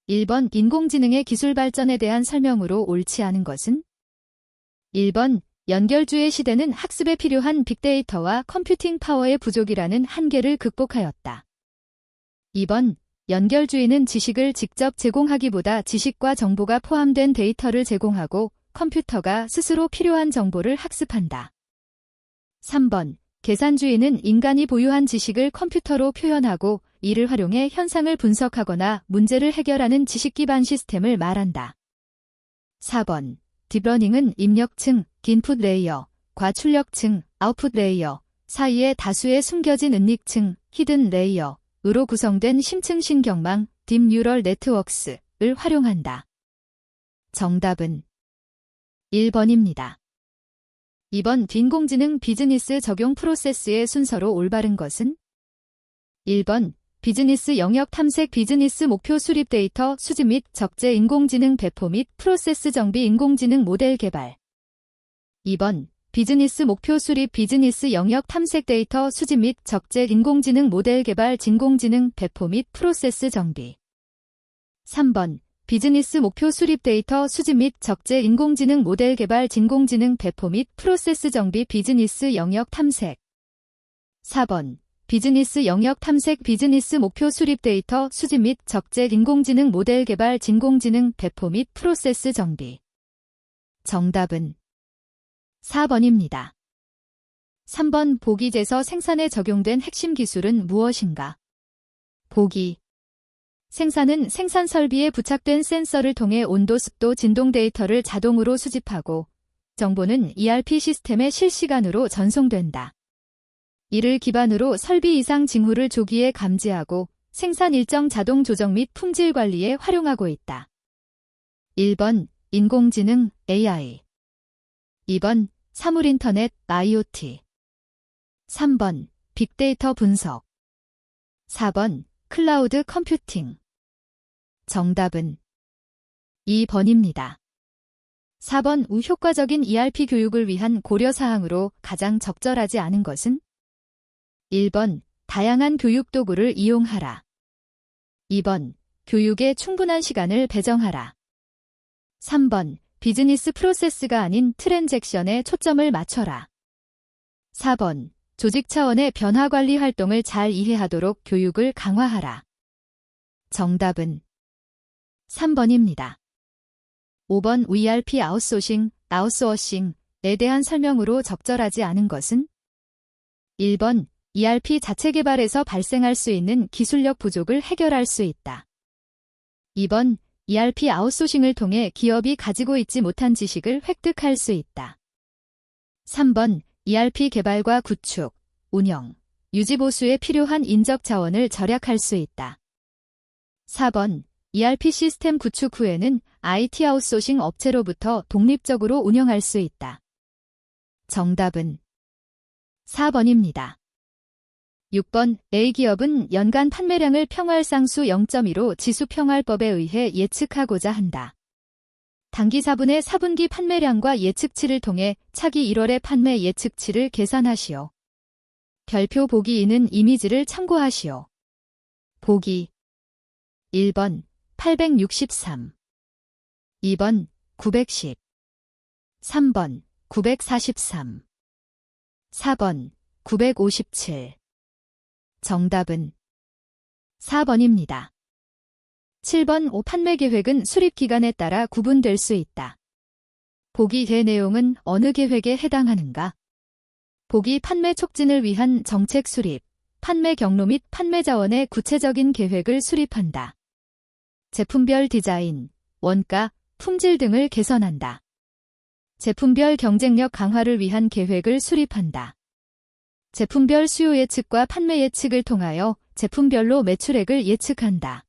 1번 인공지능의 기술 발전에 대한 설명으로 옳지 않은 것은? 1번 연결주의 시대는 학습에 필요한 빅데이터와 컴퓨팅 파워의 부족이라는 한계를 극복하였다. 2번 연결주의는 지식을 직접 제공하기보다 지식과 정보가 포함된 데이터를 제공하고 컴퓨터가 스스로 필요한 정보를 학습한다. 3번 계산주의는 인간이 보유한 지식을 컴퓨터로 표현하고 이를 활용해 현상을 분석하거나 문제를 해결하는 지식 기반 시스템을 말한다. 4번 딥러닝은 입력층, 인풋 레이어, 과출력층, 아웃풋 레이어 사이에 다수의 숨겨진 은닉층, 히든 레이어으로 구성된 심층 신경망, 딥 뉴럴 네트워크스를 활용한다. 정답은 1번입니다. 2번 인공지능 비즈니스 적용 프로세스의 순서로 올바른 것은? 1번 비즈니스 영역 탐색 비즈니스 목표 수립 데이터 수집 및 적재 인공지능 배포 및 프로세스 정비 인공지능 모델 개발 2번 비즈니스 목표 수립 비즈니스 영역 탐색 데이터 수집 및 적재 인공지능 모델 개발 진공지능 배포 및 프로세스 정비 3번 비즈니스 목표 수립 데이터 수집 및 적재 인공지능 모델 개발 진공지능 배포 및 프로세스 정비 비즈니스 영역 탐색 4번 비즈니스 영역 탐색 비즈니스 목표 수립 데이터 수집 및 적재 인공지능 모델 개발 진공지능 배포 및 프로세스 정비 정답은 4번입니다. 3번 보기제서 생산에 적용된 핵심 기술은 무엇인가? 보기 생산은 생산 설비에 부착된 센서를 통해 온도, 습도, 진동 데이터를 자동으로 수집하고 정보는 ERP 시스템에 실시간으로 전송된다. 이를 기반으로 설비 이상 징후를 조기에 감지하고 생산 일정 자동 조정 및 품질 관리에 활용하고 있다. 1번 인공지능 AI 2번 사물인터넷 IoT 3번 빅데이터 분석 4번 클라우드 컴퓨팅 정답은 2번입니다. 4번 우효과적인 ERP 교육을 위한 고려사항으로 가장 적절하지 않은 것은? 1번 다양한 교육 도구를 이용하라 2번 교육에 충분한 시간을 배정하라 3번 비즈니스 프로세스가 아닌 트랜잭션에 초점을 맞춰라 4번 조직 차원의 변화 관리 활동을 잘 이해하도록 교육을 강화하라 정답은 3번입니다. 5번 ERP 아웃소싱에 대한 설명으로 적절하지 않은 것은? 1번 ERP 자체 개발에서 발생할 수 있는 기술력 부족을 해결할 수 있다. 2번 ERP 아웃소싱을 통해 기업이 가지고 있지 못한 지식을 획득할 수 있다. 3번 ERP 개발과 구축, 운영, 유지 보수에 필요한 인적 자원을 절약할 수 있다. 4번 ERP 시스템 구축 후에는 IT 아웃소싱 업체로부터 독립적으로 운영할 수 있다. 정답은 4번입니다. 6번 A기업은 연간 판매량을 평활상수 0.2로 지수평활법에 의해 예측하고자 한다. 당기 4분의 4분기 판매량과 예측치를 통해 차기 1월의 판매 예측치를 계산하시오. 별표 보기 2는 이미지를 참고하시오. 보기 1번 863 2번 910 3번 943 4번 957 정답은 4번입니다. 7번 판매 계획은 수립 기간에 따라 구분될 수 있다. 보기 대 내용은 어느 계획에 해당하는가? 보기 판매 촉진을 위한 정책 수립, 판매 경로 및 판매 자원의 구체적인 계획을 수립한다. 제품별 디자인, 원가, 품질 등을 개선한다. 제품별 경쟁력 강화를 위한 계획을 수립한다. 제품별 수요 예측과 판매 예측을 통하여 제품별로 매출액을 예측한다.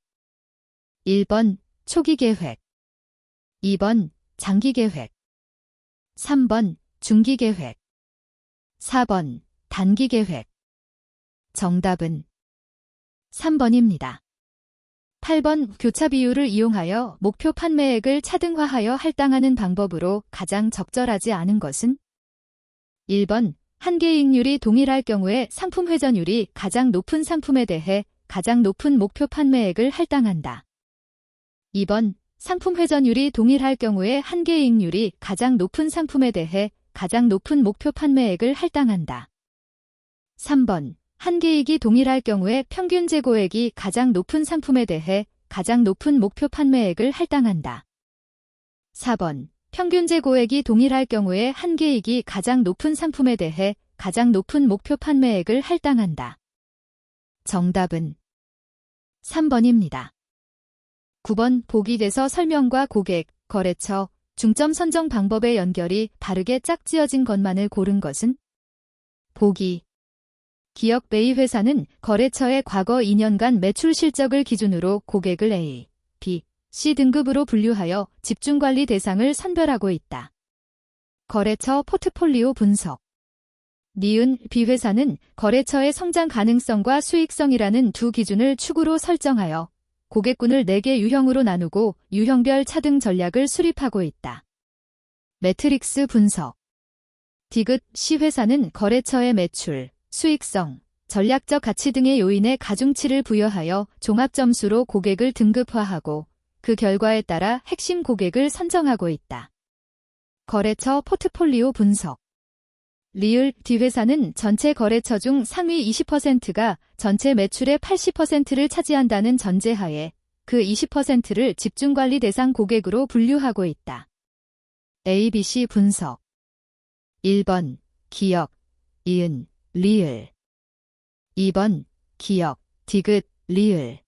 1번 초기 계획 2번 장기 계획 3번 중기 계획 4번 단기 계획 정답은 3번입니다. 8번 교차 비율을 이용하여 목표 판매액을 차등화하여 할당하는 방법으로 가장 적절하지 않은 것은? 1번 한계이익률이 동일할 경우에 상품 회전율이 가장 높은 상품에 대해 가장 높은 목표 판매액을 할당한다. 2번, 상품 회전율이 동일할 경우에 한계이익률이 가장 높은 상품에 대해 가장 높은 목표 판매액을 할당한다. 3번, 한계이익이 동일할 경우에 평균 재고액이 가장 높은 상품에 대해 가장 높은 목표 판매액을 할당한다. 4번, 평균 재고액이 동일할 경우에 한계이익이 가장 높은 상품에 대해 가장 높은 목표 판매액을 할당한다. 정답은 3번입니다. 9번, 보기 대서 설명과 고객, 거래처, 중점 선정 방법의 연결이 바르게 짝지어진 것만을 고른 것은? 보기. 기업 A 회사는 거래처의 과거 2년간 매출 실적을 기준으로 고객을 A, B, C 등급으로 분류하여 집중관리 대상을 선별하고 있다. 거래처 포트폴리오 분석. 니은 B 회사는 거래처의 성장 가능성과 수익성이라는 두 기준을 축으로 설정하여 고객군을 4개 유형으로 나누고 유형별 차등 전략을 수립하고 있다. 매트릭스 분석. 디귿 C 회사는 거래처의 매출, 수익성, 전략적 가치 등의 요인에 가중치를 부여하여 종합점수로 고객을 등급화하고 그 결과에 따라 핵심 고객을 선정하고 있다. 거래처 포트폴리오 분석. 리을 D 회사는 전체 거래처 중 상위 20%가 전체 매출의 80%를 차지한다는 전제하에 그 20%를 집중관리 대상 고객으로 분류하고 있다. ABC 분석. 1번 기업, 이은, 리을. 2번 기업, 디귿, 리을.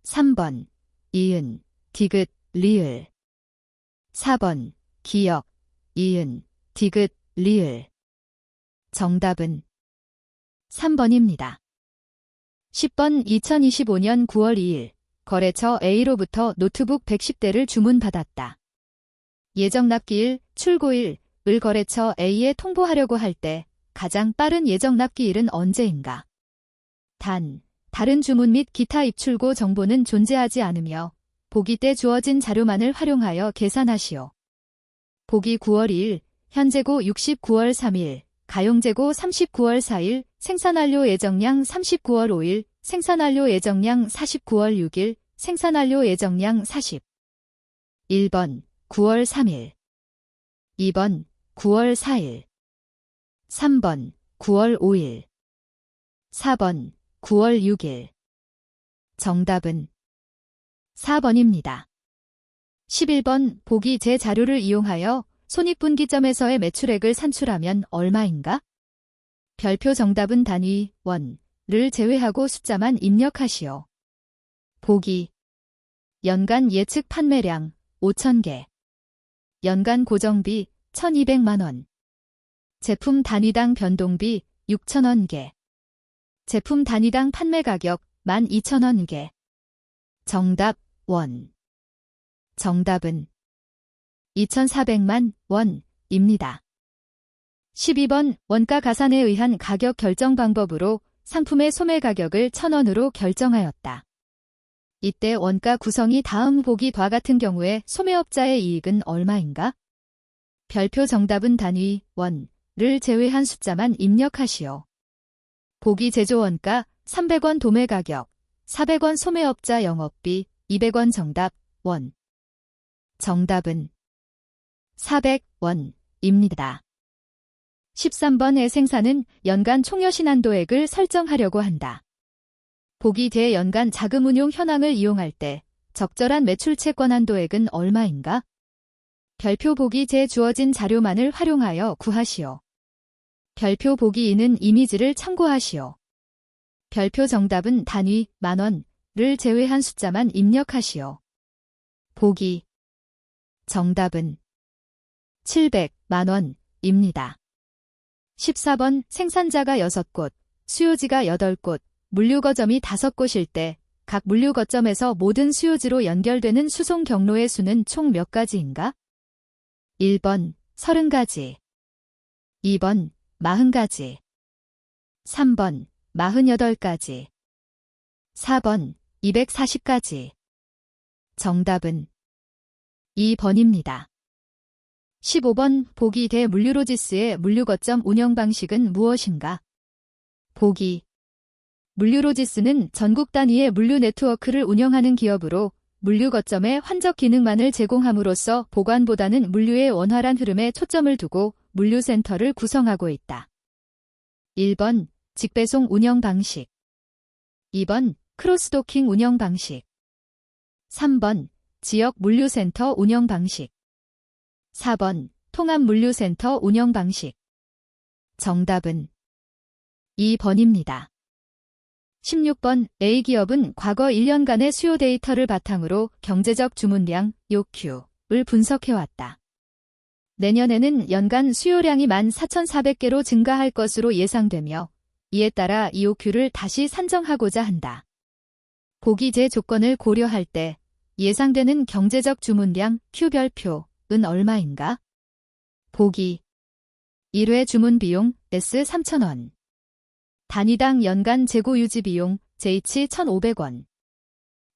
3번 이은, 디귿, 리을. 4번 기업, 이은, 디귿, 리을. 정답은 3번입니다. 10번 2025년 9월 2일 거래처 A로부터 노트북 110대를 주문받았다. 예정 납기일, 출고일, 을 거래처 A에 통보하려고 할 때 가장 빠른 예정 납기일은 언제인가? 단, 다른 주문 및 기타 입출고 정보는 존재하지 않으며 보기 때 주어진 자료만을 활용하여 계산하시오. 보기 9월 2일, 현재고 69월 3일, 가용재고 39월 4일, 생산완료 예정량 39월 5일, 생산완료 예정량 49월 6일, 생산완료 예정량 40. 1번 9월 3일, 2번 9월 4일, 3번 9월 5일, 4번 9월 6일. 정답은 4번입니다. 11번 보기 제 자료를 이용하여 손익분기점에서의 매출액을 산출하면 얼마인가? 별표 정답은 단위, 원를 제외하고 숫자만 입력하시오. 보기. 연간 예측 판매량 5,000개. 연간 고정비 1,200만원. 제품 단위당 변동비 6,000원개. 제품 단위당 판매 가격 12,000원개. 정답, 원. 정답은 2,400만 원입니다. 12번 원가 가산에 의한 가격 결정 방법으로 상품의 소매 가격을 1,000원으로 결정하였다. 이때 원가 구성이 다음 보기와 같은 경우에 소매업자의 이익은 얼마인가? 별표 정답은 단위, 원를 제외한 숫자만 입력하시오. 보기 제조 원가 300원 도매 가격, 400원 소매업자 영업비, 200원 정답, 원. 정답은 400원입니다. 13번의 생산은 연간 총여신한도액을 설정하려고 한다. 보기 대 연간 자금운용 현황을 이용할 때 적절한 매출 채권 한도액은 얼마인가? 별표 보기 제 주어진 자료만을 활용하여 구하시오. 별표 보기 2는 이미지를 참고하시오. 별표 정답은 단위, 만원을 제외한 숫자만 입력하시오. 보기. 정답은 700만원입니다. 14번 생산자가 6곳, 수요지가 8곳, 물류거점이 5곳일 때 각 물류거점에서 모든 수요지로 연결되는 수송 경로의 수는 총 몇 가지인가? 1번 30가지, 2번 40가지, 3번 48가지, 4번 240가지. 정답은 2번입니다. 15번 보기 대 물류로지스의 물류거점 운영 방식은 무엇인가? 보기. 물류로지스는 전국 단위의 물류 네트워크를 운영하는 기업으로 물류 거점에 환적 기능만을 제공함으로써 보관보다는 물류의 원활한 흐름에 초점을 두고 물류센터를 구성하고 있다. 1번 직배송 운영 방식, 2번 크로스도킹 운영 방식, 3번 지역 물류센터 운영 방식, 4번 통합 물류센터 운영 방식. 정답은 2번입니다. 16번 A기업은 과거 1년간의 수요 데이터를 바탕으로 경제적 주문량, 요큐를 분석해왔다. 내년에는 연간 수요량이 14,400개로 증가할 것으로 예상되며 이에 따라 이 요큐를 다시 산정하고자 한다. 보기 제 조건을 고려할 때 예상되는 경제적 주문량 Q별표은 얼마인가? 보기 1회 주문 비용 S 3,000원, 단위당 연간 재고 유지 비용 JH 1,500원,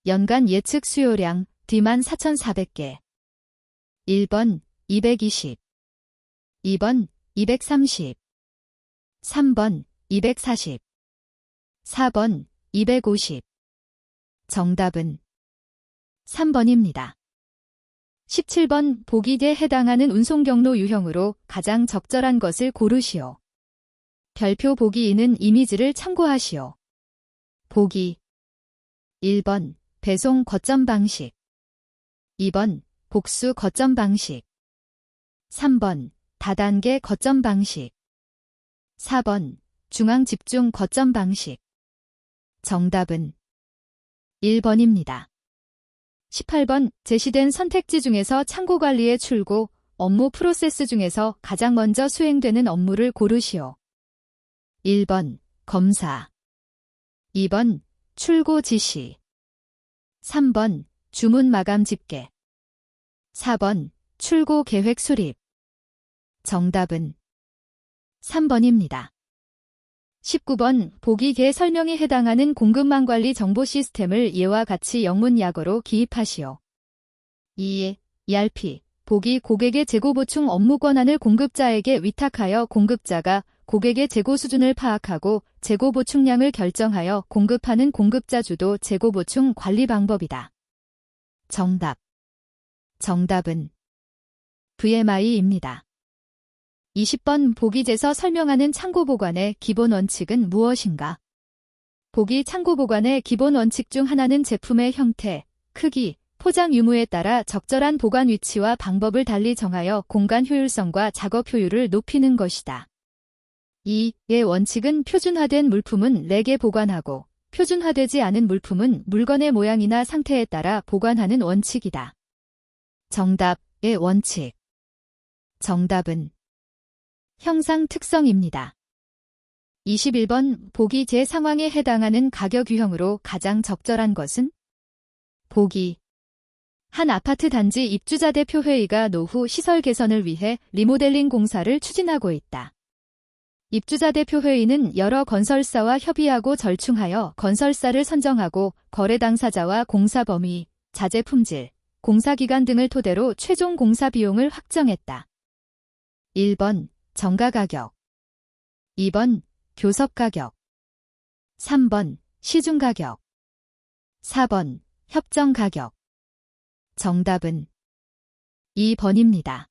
연간 예측 수요량 D 14,400개. 1번 220, 2번 230, 3번 240, 4번 250. 정답은 3번입니다. 17번 보기에 해당하는 운송경로 유형으로 가장 적절한 것을 고르시오. 별표 보기 2는 이미지를 참고하시오. 보기 1번 배송 거점 방식, 2번 복수 거점 방식, 3번 다단계 거점 방식, 4번 중앙 집중 거점 방식. 정답은 1번입니다. 18번 제시된 선택지 중에서 창고관리의 출고, 업무 프로세스 중에서 가장 먼저 수행되는 업무를 고르시오. 1번 검사, 2번 출고 지시, 3번 주문 마감 집계, 4번 출고 계획 수립. 정답은 3번입니다. 19번 보기계 설명에 해당하는 공급망 관리 정보 시스템을 예와 같이 영문 약어로 기입하시오. 2. ERP 보기 고객의 재고 보충 업무 권한을 공급자에게 위탁하여 공급자가 고객의 재고 수준을 파악하고 재고 보충량을 결정하여 공급하는 공급자 주도 재고 보충 관리 방법이다. 정답은 VMI입니다. 20번 보기제서 설명하는 창고 보관의 기본 원칙은 무엇인가? 보기 창고 보관의 기본 원칙 중 하나는 제품의 형태, 크기, 포장 유무에 따라 적절한 보관 위치와 방법을 달리 정하여 공간 효율성과 작업 효율을 높이는 것이다. 이의 원칙은 표준화된 물품은 렉에 보관하고 표준화되지 않은 물품은 물건의 모양이나 상태에 따라 보관하는 원칙이다. 정답의 원칙. 정답은 형상 특성입니다. 21번 보기 제 상황에 해당하는 가격 유형으로 가장 적절한 것은? 보기 한 아파트 단지 입주자 대표 회의가 노후 시설 개선을 위해 리모델링 공사를 추진하고 있다. 입주자 대표 회의는 여러 건설사와 협의하고 절충하여 건설사를 선정하고 거래 당사자와 공사 범위, 자재 품질, 공사 기간 등을 토대로 최종 공사 비용을 확정했다. 1번 정가 가격, 2번 교섭 가격, 3번 시중 가격, 4번 협정 가격. 정답은 2번입니다.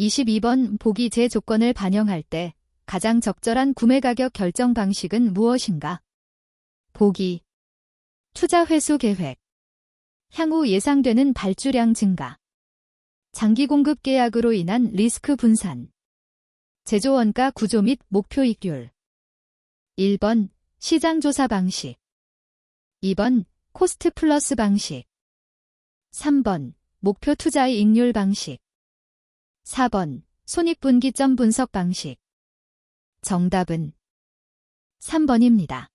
22번 보기 제 조건을 반영할 때 가장 적절한 구매 가격 결정 방식은 무엇인가? 보기 투자 회수 계획, 향후 예상되는 발주량 증가, 장기 공급 계약으로 인한 리스크 분산, 제조 원가 구조 및 목표 이익률. 1번 시장 조사 방식, 2번 코스트 플러스 방식, 3번 목표 투자의 이익률 방식, 4번 손익분기점 분석 방식. 정답은 3번입니다.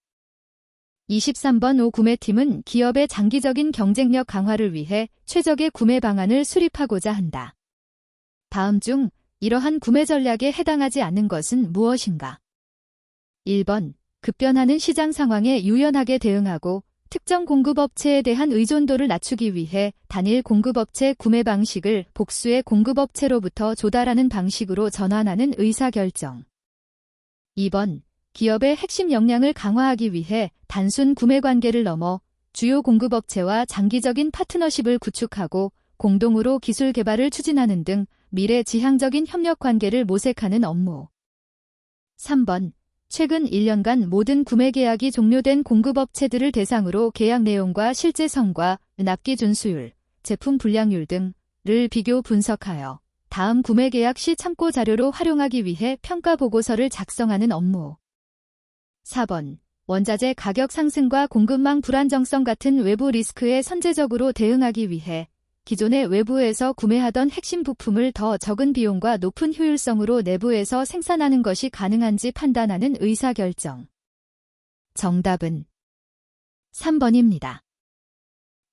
23번 구매팀은 기업의 장기적인 경쟁력 강화를 위해 최적의 구매 방안을 수립하고자 한다. 다음 중 이러한 구매 전략에 해당하지 않는 것은 무엇인가? 1번 급변하는 시장 상황에 유연하게 대응하고 특정 공급업체에 대한 의존도를 낮추기 위해 단일 공급업체 구매 방식을 복수의 공급업체로부터 조달하는 방식으로 전환하는 의사결정. 2번 기업의 핵심 역량을 강화하기 위해 단순 구매 관계를 넘어 주요 공급업체와 장기적인 파트너십을 구축하고 공동으로 기술 개발을 추진하는 등 미래 지향적인 협력 관계를 모색하는 업무. 3번. 최근 1년간 모든 구매 계약이 종료된 공급업체들을 대상으로 계약 내용과 실제 성과, 납기 준수율, 제품 불량률 등을 비교 분석하여 다음 구매 계약 시 참고 자료로 활용하기 위해 평가 보고서를 작성하는 업무. 4번. 원자재 가격 상승과 공급망 불안정성 같은 외부 리스크에 선제적으로 대응하기 위해 기존의 외부에서 구매하던 핵심 부품을 더 적은 비용과 높은 효율성으로 내부에서 생산하는 것이 가능한지 판단하는 의사결정. 정답은 3번입니다.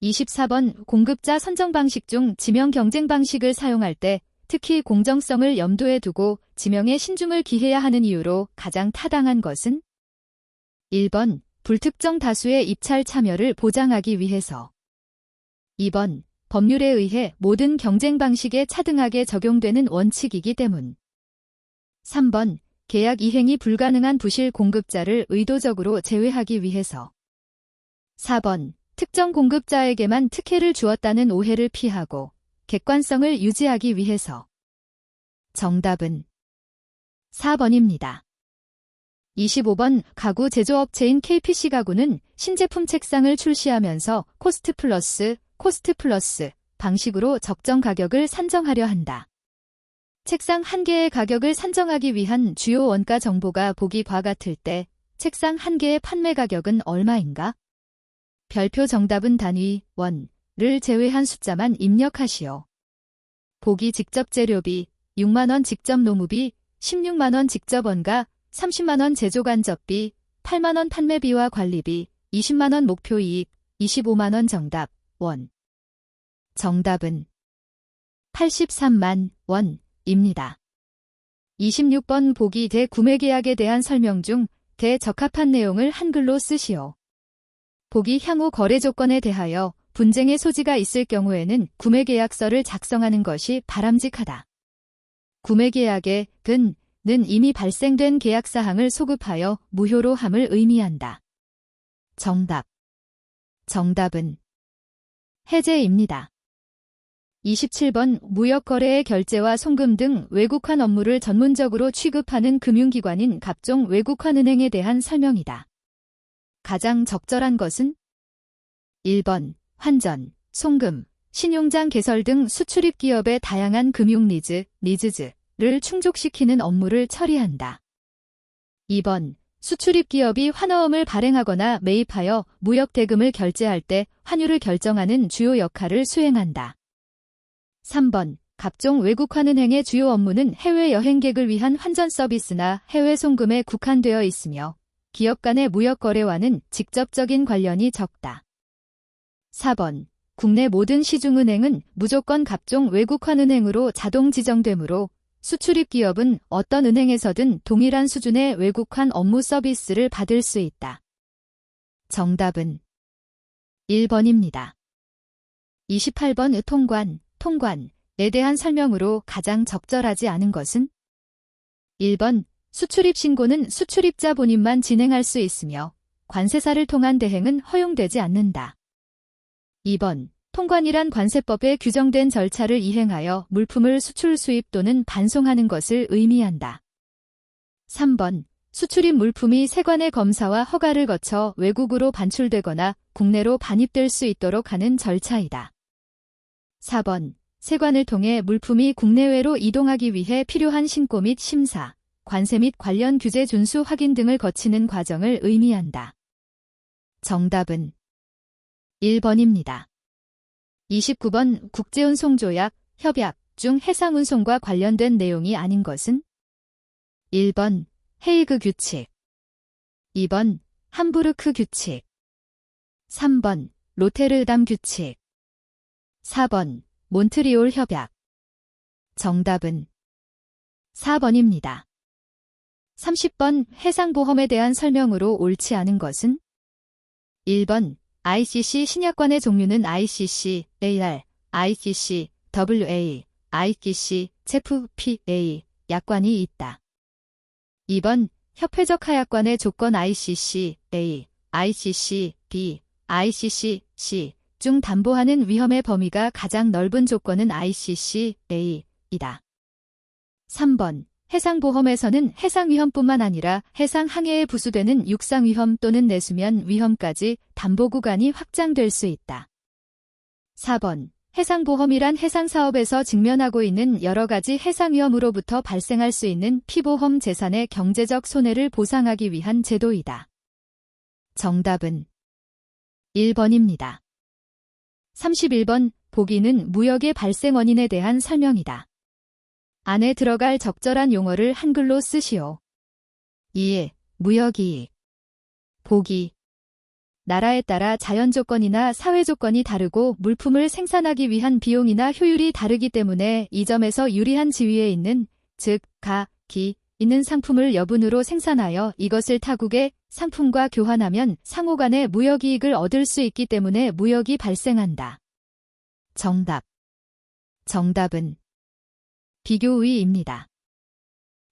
24번. 공급자 선정 방식 중 지명 경쟁 방식을 사용할 때 특히 공정성을 염두에 두고 지명에 신중을 기해야 하는 이유로 가장 타당한 것은? 1번. 불특정 다수의 입찰 참여를 보장하기 위해서. 2번. 법률에 의해 모든 경쟁 방식에 차등하게 적용되는 원칙이기 때문. 3번. 계약 이행이 불가능한 부실 공급자를 의도적으로 제외하기 위해서. 4번. 특정 공급자에게만 특혜를 주었다는 오해를 피하고 객관성을 유지하기 위해서. 정답은 4번입니다. 25번. 가구 제조업체인 KPC 가구는 신제품 책상을 출시하면서 코스트 플러스 방식으로 적정 가격을 산정하려 한다. 책상 한 개의 가격을 산정하기 위한 주요 원가 정보가 보기 과 같을 때 책상 한 개의 판매 가격은 얼마인가? 별표 정답은 단위, 원을 제외한 숫자만 입력하시오. 보기 직접 재료비, 6만원 직접 노무비, 16만원 직접 원가, 30만원 제조간접비, 8만원 판매비와 관리비, 20만원 목표이익, 25만원 정답, 원. 정답은 83만 원입니다. 26번. 보기 대구매 계약에 대한 설명 중 대적합한 내용을 한글로 쓰시오. 보기 향후 거래 조건에 대하여 분쟁의 소지가 있을 경우에는 구매 계약서를 작성하는 것이 바람직하다. 구매 계약의 는 이미 발생된 계약 사항을 소급하여 무효로 함을 의미한다. 정답은 해제입니다. 27번. 무역거래의 결제와 송금 등 외국환 업무를 전문적으로 취급하는 금융기관인 각종 외국환은행에 대한 설명이다. 가장 적절한 것은? 1번. 환전, 송금, 신용장 개설 등 수출입 기업의 다양한 금융 니즈를 충족시키는 업무를 처리한다. 2번. 수출입 기업이 환어음을 발행하거나 매입하여 무역 대금을 결제할 때 환율을 결정하는 주요 역할을 수행한다. 3번. 각종 외국환은행의 주요 업무는 해외 여행객을 위한 환전 서비스나 해외 송금에 국한되어 있으며 기업 간의 무역 거래와는 직접적인 관련이 적다. 4번. 국내 모든 시중은행은 무조건 각종 외국환은행으로 자동 지정되므로 수출입 기업은 어떤 은행에서든 동일한 수준의 외국환 업무 서비스를 받을 수 있다. 정답은 1번입니다. 28번. 통관에 대한 설명으로 가장 적절하지 않은 것은? 1번. 수출입 신고는 수출입자 본인만 진행할 수 있으며 관세사를 통한 대행은 허용되지 않는다. 2번. 통관이란 관세법에 규정된 절차를 이행하여 물품을 수출 수입 또는 반송하는 것을 의미한다. 3번. 수출입 물품이 세관의 검사와 허가를 거쳐 외국으로 반출되거나 국내로 반입될 수 있도록 하는 절차이다. 4번. 세관을 통해 물품이 국내외로 이동하기 위해 필요한 신고 및 심사, 관세 및 관련 규제 준수 확인 등을 거치는 과정을 의미한다. 정답은 1번입니다. 29번. 국제운송조약, 협약 중 해상운송과 관련된 내용이 아닌 것은? 1번. 헤이그 규칙, 2번. 함부르크 규칙, 3번. 로테르담 규칙, 4번. 몬트리올 협약. 정답은 4번입니다. 30번. 해상보험에 대한 설명으로 옳지 않은 것은? 1번. ICC 신약관의 종류는 ICC, AR, ICC, WA, ICC, CFPA, 약관이 있다. 2번. 협회적 하약관의 조건 ICC, A, ICC, B, ICC, C 중 담보하는 위험의 범위가 가장 넓은 조건은 ICC, A이다. 3번. 해상보험에서는 해상위험뿐만 아니라 해상항해에 부수되는 육상위험 또는 내수면 위험까지 담보구간이 확장될 수 있다. 4번. 해상보험이란 해상사업에서 직면하고 있는 여러 가지 해상위험으로부터 발생할 수 있는 피보험 재산의 경제적 손해를 보상하기 위한 제도이다. 정답은 1번입니다. 31번. 보기는 무역의 발생 원인에 대한 설명이다. 안에 들어갈 적절한 용어를 한글로 쓰시오. 2. 무역이익. 보기. 나라에 따라 자연조건이나 사회조건이 다르고 물품을 생산하기 위한 비용이나 효율이 다르기 때문에 이 점에서 유리한 지위에 있는, 즉, 기 있는 상품을 여분으로 생산하여 이것을 타국의 상품과 교환하면 상호 간의 무역이익을 얻을 수 있기 때문에 무역이 발생한다. 정답. 정답은 비교의입니다.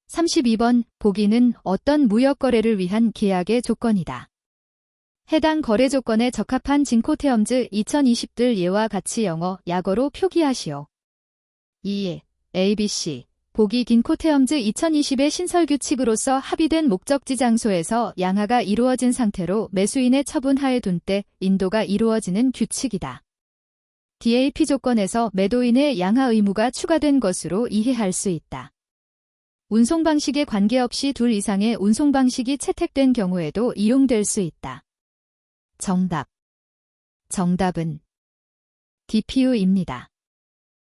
32번. 보기는 어떤 무역거래를 위한 계약의 조건이다. 해당 거래 조건에 적합한 진코테엄즈 2020들 예와 같이 영어, 약어로 표기하시오. 2. ABC. 보기 긴코테엄즈 2020의 신설규칙으로서 합의된 목적지 장소에서 양하가 이루어진 상태로 매수인의 처분하에 둔 때 인도가 이루어지는 규칙이다. DAP 조건에서 매도인의 양하 의무가 추가된 것으로 이해할 수 있다. 운송 방식에 관계없이 둘 이상의 운송 방식이 채택된 경우에도 이용될 수 있다. 정답. 정답은 DPU입니다.